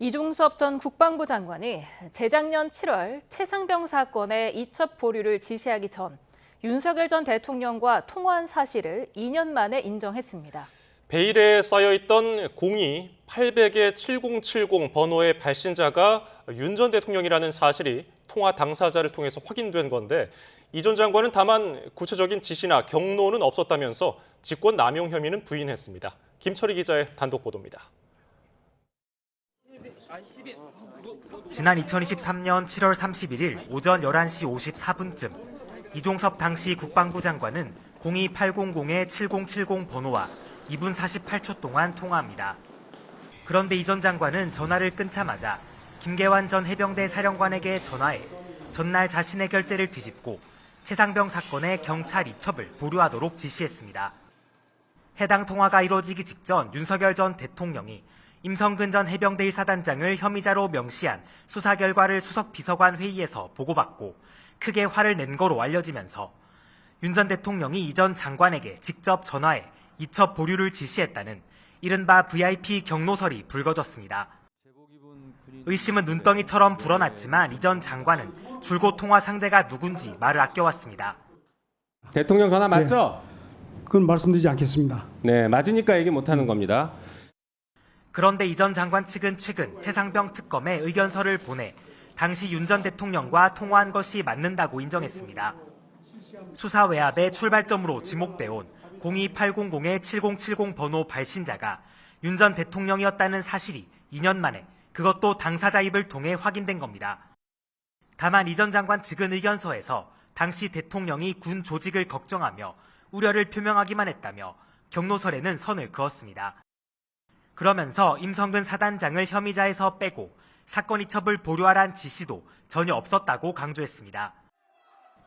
이중섭 전 국방부 장관이 재작년 7월 최상병 사건의 이첩 보류를 지시하기 전 윤석열 전 대통령과 통화한 사실을 2년 만에 인정했습니다. 베일에 쌓여있던 02-800-7070 번호의 발신자가 윤 전 대통령이라는 사실이 통화 당사자를 통해서 확인된 건데 이 전 장관은 다만 구체적인 지시나 경로는 없었다면서 직권 남용 혐의는 부인했습니다. 김철희 기자의 단독 보도입니다. 지난 2023년 7월 31일 오전 11시 54분쯤 이종섭 당시 국방부 장관은 02-800-7070 번호와 2분 48초 동안 통화합니다. 그런데 이 전 장관은 전화를 끊자마자 김계환 전 해병대 사령관에게 전화해 전날 자신의 결재를 뒤집고 최상병 사건의 경찰 이첩을 보류하도록 지시했습니다. 해당 통화가 이루어지기 직전 윤석열 전 대통령이 임성근 전 해병대 1사단장을 혐의자로 명시한 수사 결과를 수석 비서관 회의에서 보고받고 크게 화를 낸 거로 알려지면서 윤 전 대통령이 이 전 장관에게 직접 전화해 이첩 보류를 지시했다는 이른바 VIP 경로설이 불거졌습니다. 의심은 눈덩이처럼 불어났지만 이 전 장관은 줄곧 통화 상대가 누군지 말을 아껴왔습니다. 대통령 전화 맞죠? 네, 그건 말씀드리지 않겠습니다. 네, 맞으니까 얘기 못하는 겁니다. 그런데 이 전 장관 측은 최근 최상병 특검에 의견서를 보내 당시 윤 전 대통령과 통화한 것이 맞는다고 인정했습니다. 수사 외압의 출발점으로 지목돼온 02-800-7070 번호 발신자가 윤 전 대통령이었다는 사실이 2년 만에 그것도 당사자 입을 통해 확인된 겁니다. 다만 이 전 장관 측은 의견서에서 당시 대통령이 군 조직을 걱정하며 우려를 표명하기만 했다며 경로설에는 선을 그었습니다. 그러면서 임성근 사단장을 혐의자에서 빼고 사건 이첩을 보류하란 지시도 전혀 없었다고 강조했습니다.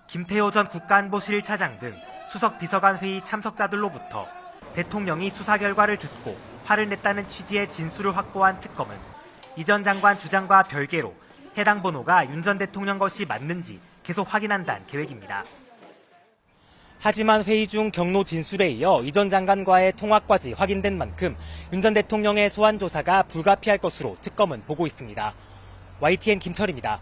김태호 전 국가안보실 차장 등 수석 비서관 회의 참석자들로부터 대통령이 수사 결과를 듣고 화를 냈다는 취지의 진술을 확보한 특검은 이 전 장관 주장과 별개로 해당 번호가 윤 전 대통령 것이 맞는지 계속 확인한다는 계획입니다. 하지만 회의 중 경로 진술에 이어 이 전 장관과의 통화까지 확인된 만큼 윤 전 대통령의 소환 조사가 불가피할 것으로 특검은 보고 있습니다. YTN 김철입니다.